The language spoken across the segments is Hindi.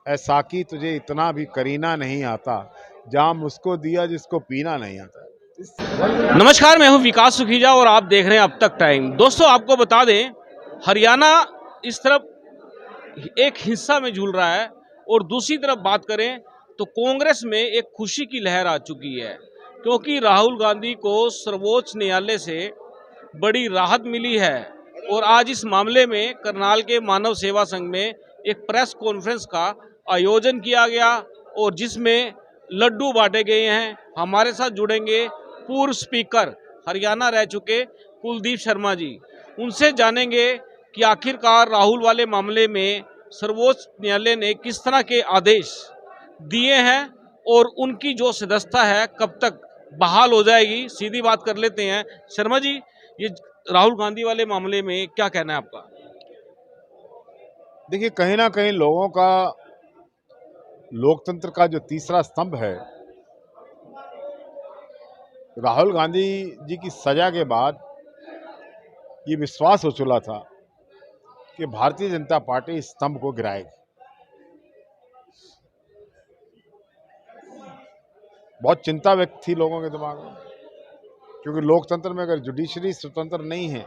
ऐ साकी तुझे इतना भी करीना नहीं आता, जाम उसको दिया जिसको पीना नहीं आता। नमस्कार, मैं हूं विकास सुखीजा और आप देख रहे हैं अब तक टाइम। दोस्तों, आपको बता दें, हरियाणा इस तरफ एक हिस्सा में झूल रहा है और दूसरी तरफ बात करें तो कांग्रेस में एक खुशी की लहर आ चुकी है, क्योंकि राहुल गांधी को सर्वोच्च न्यायालय से बड़ी राहत मिली है। और आज इस मामले में करनाल के मानव सेवा संघ में एक प्रेस कॉन्फ्रेंस का आयोजन किया गया और जिसमें लड्डू बांटे गए हैं। हमारे साथ जुड़ेंगे पूर्व स्पीकर हरियाणा रह चुके कुलदीप शर्मा जी। उनसे जानेंगे कि आखिरकार राहुल वाले मामले में सर्वोच्च न्यायालय ने किस तरह के आदेश दिए हैं और उनकी जो सदस्यता है कब तक बहाल हो जाएगी। सीधी बात कर लेते हैं। शर्मा जी, ये राहुल गांधी वाले मामले में क्या कहना है आपका? देखिए, कहीं ना कहीं लोगों का लोकतंत्र का जो तीसरा स्तंभ है, राहुल गांधी जी की सजा के बाद ये विश्वास हो चुका था कि भारतीय जनता पार्टी इस स्तंभ को गिराएगी। बहुत चिंता व्यक्त थी लोगों के दिमाग में, क्योंकि लोकतंत्र में अगर जुडिशरी स्वतंत्र नहीं है,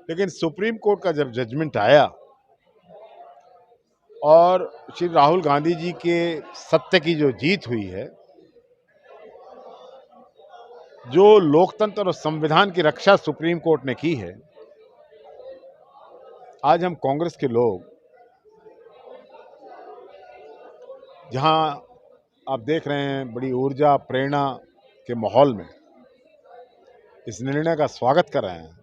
लेकिन सुप्रीम कोर्ट का जब जजमेंट आया और श्री राहुल गांधी जी के सत्य की जो जीत हुई है, जो लोकतंत्र और संविधान की रक्षा सुप्रीम कोर्ट ने की है, आज हम कांग्रेस के लोग, जहां आप देख रहे हैं बड़ी ऊर्जा प्रेरणा के माहौल में इस निर्णय का स्वागत कर रहे हैं,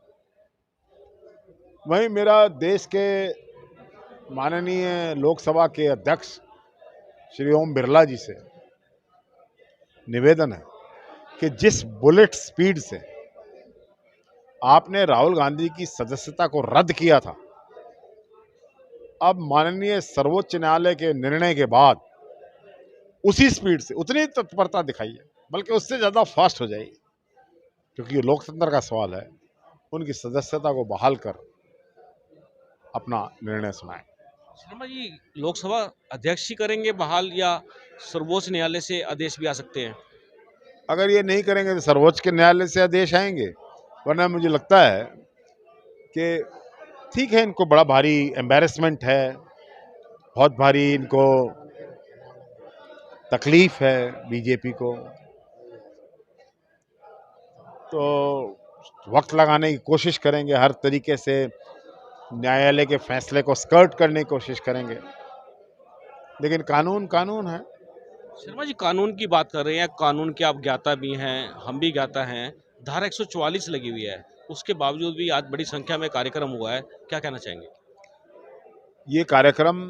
वहीं मेरा देश के माननीय लोकसभा के अध्यक्ष श्री ओम बिरला जी से निवेदन है कि जिस बुलेट स्पीड से आपने राहुल गांधी की सदस्यता को रद्द किया था, अब माननीय सर्वोच्च न्यायालय के निर्णय के बाद उसी स्पीड से उतनी तत्परता दिखाइए, बल्कि उससे ज़्यादा फास्ट हो जाइए, क्योंकि ये लोकतंत्र का सवाल है। उनकी सदस्यता को बहाल कर अपना निर्णय सुनाएं। शर्मा जी, लोकसभा अध्यक्ष ही करेंगे बहाल या सर्वोच्च न्यायालय से आदेश भी आ सकते हैं? अगर ये नहीं करेंगे तो सर्वोच्च के न्यायालय से आदेश आएंगे, वरना मुझे लगता है कि ठीक है, इनको बड़ा भारी एम्बैरेसमेंट है, बहुत भारी इनको तकलीफ है बीजेपी को, तो वक्त लगाने की कोशिश करेंगे, हर तरीके से न्यायालय के फैसले को स्कर्ट करने की कोशिश करेंगे, लेकिन कानून कानून है। शर्मा जी, कानून की बात कर रहे हैं, कानून के आप ज्ञाता भी हैं, हम भी ज्ञाता हैं। धारा 144 लगी हुई है, उसके बावजूद भी आज बड़ी संख्या में कार्यक्रम हुआ है, क्या कहना चाहेंगे? ये कार्यक्रम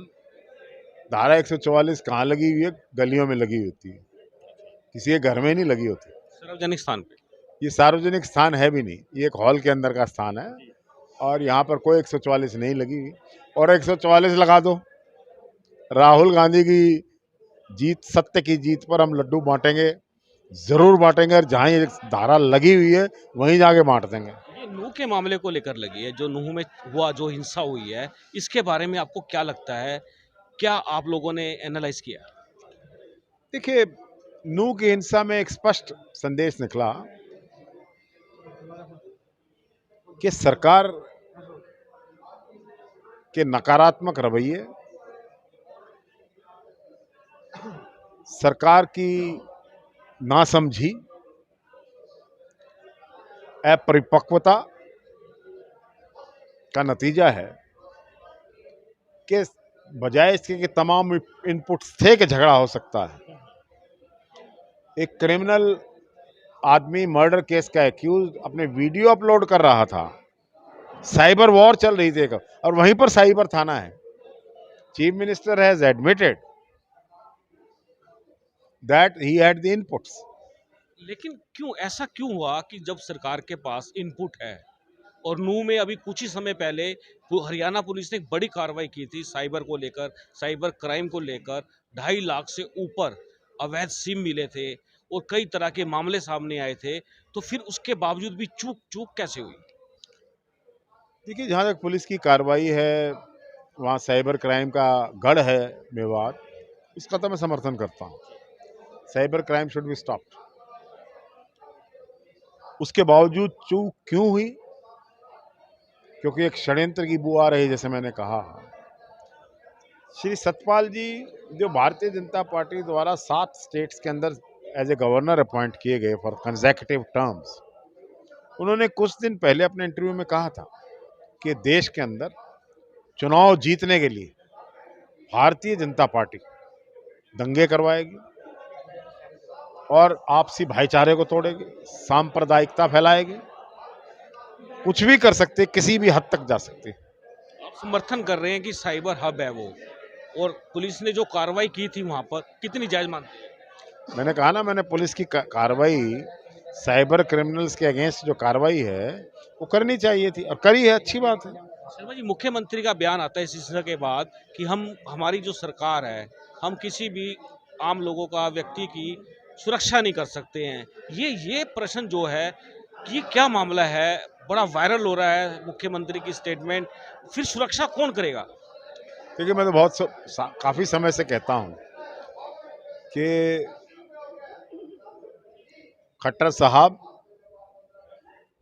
धारा 144 कहाँ लगी हुई है? गलियों में लगी होती है, किसी के घर में नहीं लगी होती। सार्वजनिक स्थान पे ये सार्वजनिक स्थान है भी नहीं, ये एक हॉल के अंदर का स्थान है और यहाँ पर कोई 144 नहीं लगी हुई। और 144 लगा दो, राहुल गांधी की जीत, सत्य की जीत पर हम लड्डू बांटेंगे, जरूर बांटेंगे, और जहाँ ये धारा लगी हुई है वहीं जाके बांट देंगे। ये नूह के मामले को लेकर लगी है, जो नूह में हुआ, जो हिंसा हुई है, इसके बारे में आपको क्या लगता है? क्या आप लोगों ने एनालाइज किया? देखिए, नूह की हिंसा में एक स्पष्ट संदेश निकला कि सरकार के नकारात्मक रवैये, सरकार की नासमझी, अपरिपक्वता का नतीजा है कि बजाय इसके कि तमाम इनपुट्स थे कि झगड़ा हो सकता है, एक क्रिमिनल आदमी मर्डर केस का एक्यूज अपने वीडियो अपलोड कर रहा था, साइबर वॉर चल रही थी, और वहीं पर साइबर थाना है। Chief minister has admitted that he had the inputs. लेकिन क्यों ऐसा क्यों हुआ कि जब सरकार के पास इनपुट है, और नूह में अभी कुछ ही समय पहले हरियाणा पुलिस ने एक बड़ी कार्रवाई की थी साइबर को लेकर, साइबर क्राइम को लेकर 2.5 लाख से ऊपर अवैध सिम मिले थे और कई तरह के मामले सामने आए थे, तो फिर उसके बावजूद भी चूक कैसे हुई? देखिए, जहाँ तक पुलिस की कार्रवाई है वहाँ साइबर क्राइम का गढ़ है मेवात, इसका तो मैं समर्थन करता हूँ। Cyber crime should be stopped. उसके बावजूद चूक क्यों हुई? क्योंकि एक षड्यंत्र की बू आ रही, जैसे मैंने कहा। श्री सतपाल जी जो भारतीय जनता पार्टी द्वारा 7 स्टेट्स के अंदर एज ए गवर्नर अपॉइंट किए गए फॉर कंसेक्यूटिव टर्म्स, उन्होंने कुछ दिन पहले अपने इंटरव्यू में कहा था कि देश के अंदर चुनाव जीतने के लिए भारतीय जनता पार्टी दंगे करवाएगी और आपसी भाईचारे को तोड़ेगी, सांप्रदायिकता फैलाएगी, कुछ भी कर सकते, किसी भी हद तक जा सकते। आप समर्थन कर रहे हैं कि साइबर हब है वो, और पुलिस ने जो कार्रवाई की थी वहां पर कितनी जायज मानते हैं? मैंने कहा ना, मैंने पुलिस की कार्रवाई, साइबर क्रिमिनल्स के अगेंस्ट जो कार्रवाई है वो करनी चाहिए थी और करी है, अच्छी बात है। शर्मा जी, मुख्यमंत्री का बयान आता है इस सिलसिले के बाद कि हमारी जो सरकार है, हम किसी भी आम लोगों का, व्यक्ति की सुरक्षा नहीं कर सकते हैं। ये प्रश्न जो है कि क्या मामला है, बड़ा वायरल हो रहा है मुख्यमंत्री की स्टेटमेंट, फिर सुरक्षा कौन करेगा? देखिए, मैं तो काफी समय से कहता हूं कि खट्टर साहब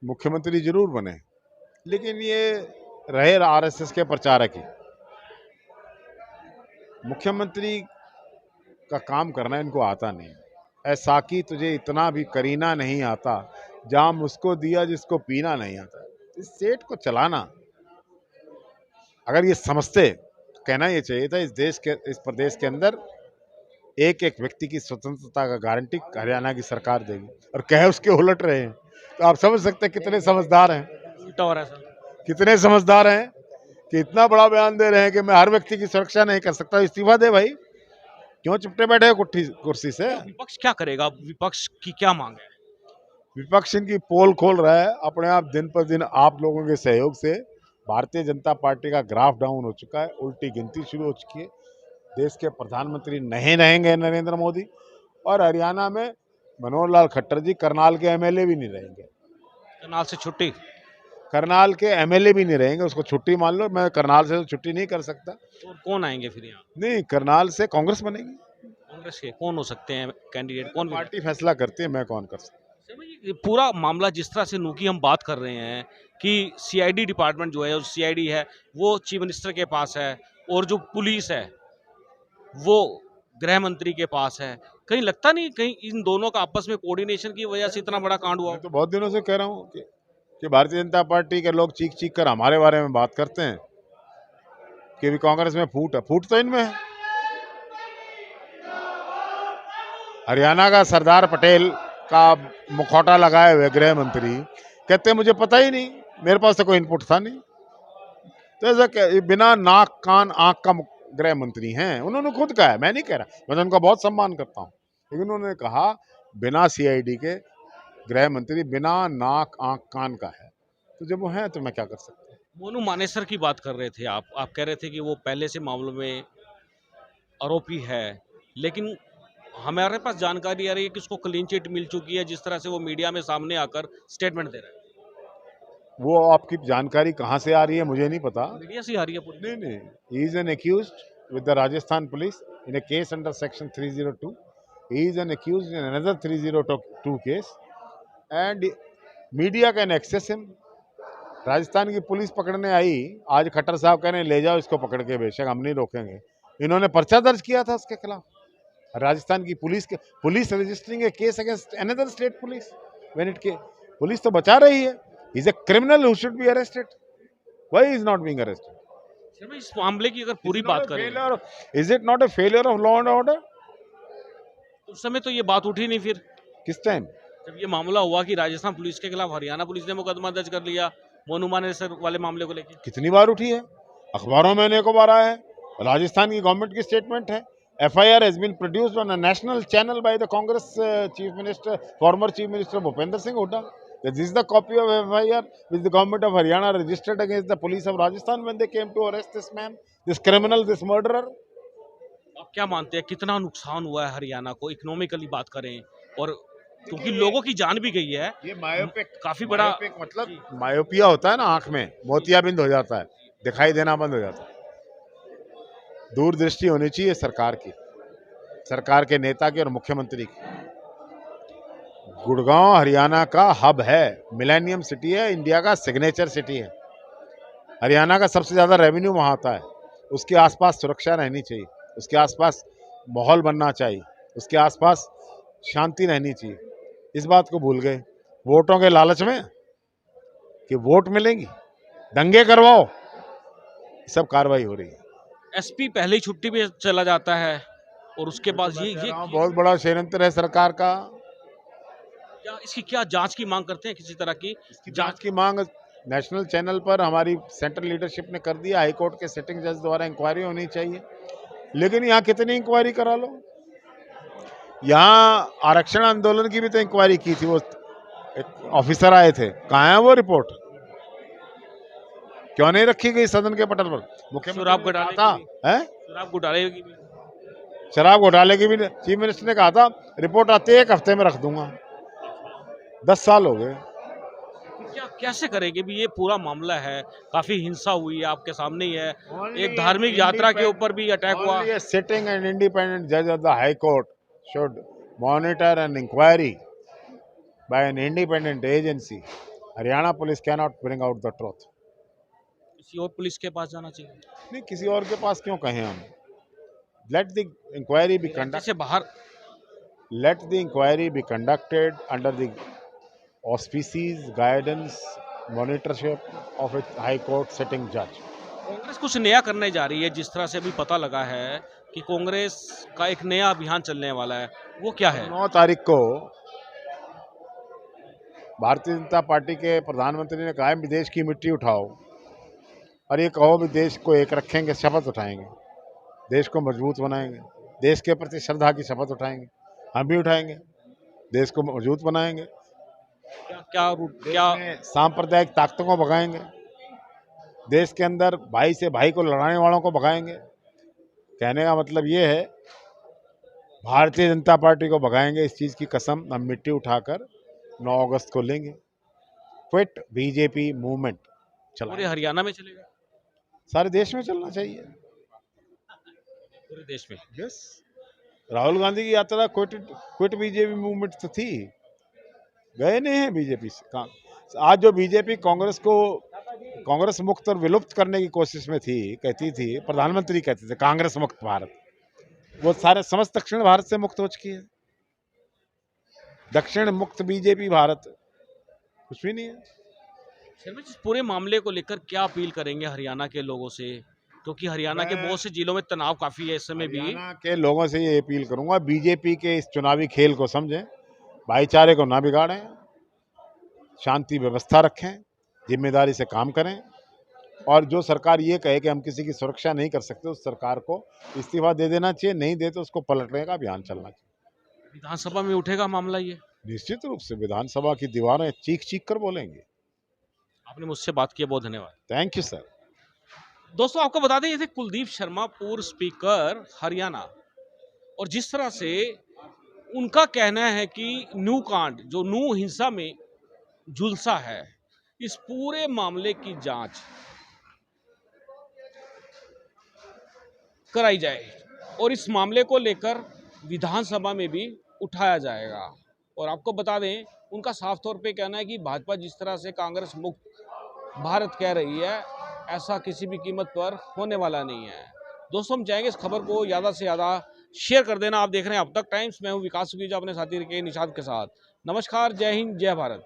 मुख्यमंत्री जरूर बने, लेकिन ये रहे आरएसएस के प्रचारक ही। मुख्यमंत्री का काम करना इनको आता नहीं। ऐसा कि तुझे इतना भी करीना नहीं आता, जाम उसको दिया जिसको पीना नहीं आता। इस स्टेट को चलाना अगर ये समझते, कहना ये चाहिए था इस प्रदेश के अंदर एक एक व्यक्ति की स्वतंत्रता का गारंटी हरियाणा की सरकार देगी, और कहे उसके उलट रहे हैं। तो आप समझ सकते हैं कितने समझदार हैं, उल्टा हो रहा है सर। कितने समझदार हैं कि इतना बड़ा बयान दे रहे हैं कि मैं हर व्यक्ति की सुरक्षा नहीं कर सकता। इस्तीफा दे भाई, क्यों चिपटे बैठे कुर्सी से? विपक्ष क्या करेगा? विपक्ष की क्या मांग है? विपक्ष इनकी पोल खोल रहा है अपने आप। दिन पर दिन आप लोगों के सहयोग से भारतीय जनता पार्टी का ग्राफ डाउन हो चुका है, उल्टी गिनती शुरू हो चुकी है। देश के प्रधानमंत्री नहीं रहेंगे नरेंद्र मोदी, और हरियाणा में मनोहर लाल खट्टर जी करनाल के एमएलए भी नहीं रहेंगे। करनाल से छुट्टी? करनाल के एमएलए भी नहीं रहेंगे, उसको छुट्टी मान लो। मैं करनाल से तो छुट्टी नहीं कर सकता। और कौन आएंगे फिर यहाँ? नहीं, करनाल से कांग्रेस बनेगी। कांग्रेस के कौन हो सकते हैं कैंडिडेट? कौन पार्टी फैसला करती है, मैं कौन कर सकता। ये पूरा मामला जिस तरह से की हम बात कर रहे हैं कि सीआईडी डिपार्टमेंट जो है, सीआईडी है वो चीफ मिनिस्टर के पास है, और जो पुलिस है वो गृह मंत्री के पास है। कहीं लगता नहीं कहीं इन दोनों का आपस में कोऑर्डिनेशन की वजह से इतना बड़ा कांड हुआ? मैं तो बहुत दिनों से कह रहा हूँ कि भारतीय जनता पार्टी के लोग चीख चीख कर हमारे बारे में बात करते हैं कि भी कांग्रेस में फूट है। फूट तो इनमें है। हरियाणा का सरदार पटेल का मुखौटा लगाए हुए गृह मंत्री कहते हैं मुझे पता ही नहीं, मेरे पास तो कोई इनपुट था नहीं। तो ऐसा बिना नाक कान आंख का गृह मंत्री हैं, उन्होंने खुद कहा है, मैं नहीं कह रहा। मैं तो उनका बहुत सम्मान करता हूं, लेकिन उन्होंने कहा बिना सीआईडी के गृह मंत्री बिना नाक आंख कान का है। तो जब वो है तो मैं क्या कर सकता हूँ। मोनू मानेसर की बात कर रहे थे आप कह रहे थे कि वो पहले से मामलों में आरोपी है, लेकिन हमारे पास जानकारी आ रही है कि उसको क्लीन चिट मिल चुकी है, जिस तरह से वो मीडिया में सामने आकर स्टेटमेंट दे रहा है। वो आपकी जानकारी कहाँ से आ रही है मुझे नहीं पता। मीडिया से आ रही है पूरी। नहीं, he is an accused with the Rajasthan police in a case under section 302. He is an accused in another 302 case and media can access him. Rajasthan की पुलिस पकड़ने आई, आज खट्टर साहब कह रहे हैं ले जाओ इसको पकड़ के, बेशक हम नहीं रोकेंगे। इन्होंने पर्चा दर्ज किया था उसके खिलाफ। राजस्थान की police registering A case against another state police when it के पुलिस तो बचा रही है। He is a criminal who should be arrested, why is not being arrested? Sharma, इस मामले की अगर पूरी बात करें, is it not a failure of law and order? उस समय तो ये बात उठी नहीं। फिर किस टाइम? जब ये मामला हुआ कि राजस्थान पुलिस के खिलाफ हरियाणा पुलिस ने मुकदमा दर्ज कर लिया मोनू मानेसर वाले मामले को लेकर। कितनी बार उठी है, अखबारों में अनेकों बार आया है। राजस्थान की गवर्नमेंट की स्टेटमेंट है। FIR has been produced on a national channel by the Congress Chief Minister, former Chief Minister Bhupender Singh Hooda. This is the copy of FIR which the government of Haryana registered against the police of Rajasthan when they came to arrest this man, this criminal, this murderer. आप क्या मानते हैं कितना नुकसान हुआ है हरियाणा को, इकोनॉमिकली बात करें, और क्योंकि लोगों की जान भी गई है। ये मायोपिक, काफी बड़ा मतलब मायोपिया होता है ना, आंख में मोतियाबिंद हो जाता है, दिखाई देना बंद हो जाता है। दूरदृष्टि होनी चाहिए सरकार की, सरकार के नेता की और मुख्यमंत्री की। गुड़गांव हरियाणा का हब है, मिलेनियम सिटी है, इंडिया का सिग्नेचर सिटी है। हरियाणा का सबसे ज़्यादा रेवेन्यू वहाँ आता है। उसके आसपास सुरक्षा रहनी चाहिए, उसके आसपास माहौल बनना चाहिए, उसके आसपास शांति रहनी चाहिए। इस बात को भूल गए वोटों के लालच में कि वोट मिलेंगी, दंगे करवाओ, सब कार्रवाई हो रही है। एसपी पहले ही छुट्टी पे चला जाता है और उसके बाद ये बहुत बड़ा षड्यंत्र है सरकार का। क्या इसकी क्या जांच की मांग करते हैं किसी तरह की? इसकी जांच की मांग नेशनल चैनल पर हमारी सेंट्रल लीडरशिप ने कर दिया। हाई कोर्ट के सिटिंग जज द्वारा इंक्वायरी होनी चाहिए, लेकिन यहाँ कितनी इंक्वायरी करा लो। यहाँ आरक्षण आंदोलन की भी तो इंक्वायरी की थी, वो एक ऑफिसर आए थे, कहाँ है वो रिपोर्ट? क्यों नहीं रखी गई सदन के पटल पर? शराब घोटाले था है, शराब घोटाले की भी शराब घोटाले की भी चीफ मिनिस्टर ने कहा था रिपोर्ट आते ही 1 हफ्ते में रख दूंगा। 10 साल हो गए। क्या कैसे करेंगे भी? ये पूरा मामला है, काफी हिंसा हुई है, आपके सामने ही है। एक धार्मिक यात्रा के ऊपर भी अटैक हुआ। सिटिंग एंड इंडिपेंडेंट जज of the high court should monitor an inquiry by an independent agency. Haryana police can not bring out the truth. किसी और पुलिस के पास जाना चाहिए। नहीं, किसी और के पास क्यों कहें हम? Let the inquiry be conduct से बाहर let the inquiry be conducted under the auspices, guidance, monitorship of a high court sitting judge. Congress कुछ नया करने जा रही है, जिस तरह से अभी पता लगा है कि कांग्रेस का एक नया अभियान चलने वाला है, वो क्या है? 9 तारीख को भारतीय जनता पार्टी के प्रधानमंत्री ने कहा है विदेश की मिट्टी उठाओ और ये कहो भी देश को एक रखेंगे, शपथ उठाएंगे, देश को मजबूत बनाएंगे, देश के प्रति श्रद्धा की शपथ उठाएंगे। हम भी उठाएंगे, देश को मजबूत बनाएंगे। क्या सांप्रदायिक ताकतों को भगाएंगे, देश के अंदर भाई से भाई को लड़ाने वालों को भगाएंगे। कहने का मतलब ये है भारतीय जनता पार्टी को भगाएंगे, इस चीज़ की कसम हम मिट्टी उठाकर 9 अगस्त को लेंगे। क्विट बीजेपी मूवमेंट चला। पूरे हरियाणा में चलेगा? सारे देश में चलना चाहिए। पूरे देश में? यस। राहुल गांधी की यात्रा क्विट बीजेपी मूवमेंट तो थी, गए नहीं है बीजेपी से। आज जो बीजेपी कांग्रेस मुक्त और विलुप्त करने की कोशिश में थी, कहती थी, प्रधानमंत्री कहते थे कांग्रेस मुक्त भारत, वो सारे समस्त दक्षिण भारत से मुक्त हो चुकी है। दक्षिण मुक्त बीजेपी भारत कुछ भी नहीं है। शर्मा जी, पूरे मामले को लेकर क्या अपील करेंगे हरियाणा के लोगों से? क्योंकि हरियाणा के बहुत से जिलों में तनाव काफी है इस समय भी। हरियाणा के लोगों से ये अपील करूंगा, बीजेपी के इस चुनावी खेल को समझें, भाईचारे को ना बिगाड़ें, शांति व्यवस्था रखें, जिम्मेदारी से काम करें, और जो सरकार ये कहे कि हम किसी की सुरक्षा नहीं कर सकते, उस सरकार को इस्तीफा दे देना चाहिए। नहीं दे तो उसको पलटने का अभियान चलना चाहिए। विधानसभा में उठेगा मामला ये? निश्चित रूप से विधानसभा की दीवारें चीख चीख कर बोलेंगे। आपने मुझसे बात किया, बहुत धन्यवाद। Thank you sir. दोस्तों, आपको बता दें, ये थे कुलदीप शर्मा, पूर्व स्पीकर हरियाणा, और जिस तरह से उनका कहना है कि नू कांड, जो नू हिंसा में झुलसा है, इस पूरे मामले की जांच कराई जाए और इस मामले को लेकर विधानसभा में भी उठाया जाएगा। और आपको बता दें, उनका साफ तौर पे कहना है कि भाजपा जिस तरह से कांग्रेस मुक्त भारत कह रही है, ऐसा किसी भी कीमत पर होने वाला नहीं है। दोस्तों, हम चाहेंगे इस खबर को ज़्यादा से ज़्यादा शेयर कर देना। आप देख रहे हैं अब तक टाइम्स, मैं हूं विकास सुखीजा, अपने साथी के निषाद के साथ। नमस्कार, जय हिंद, जय भारत।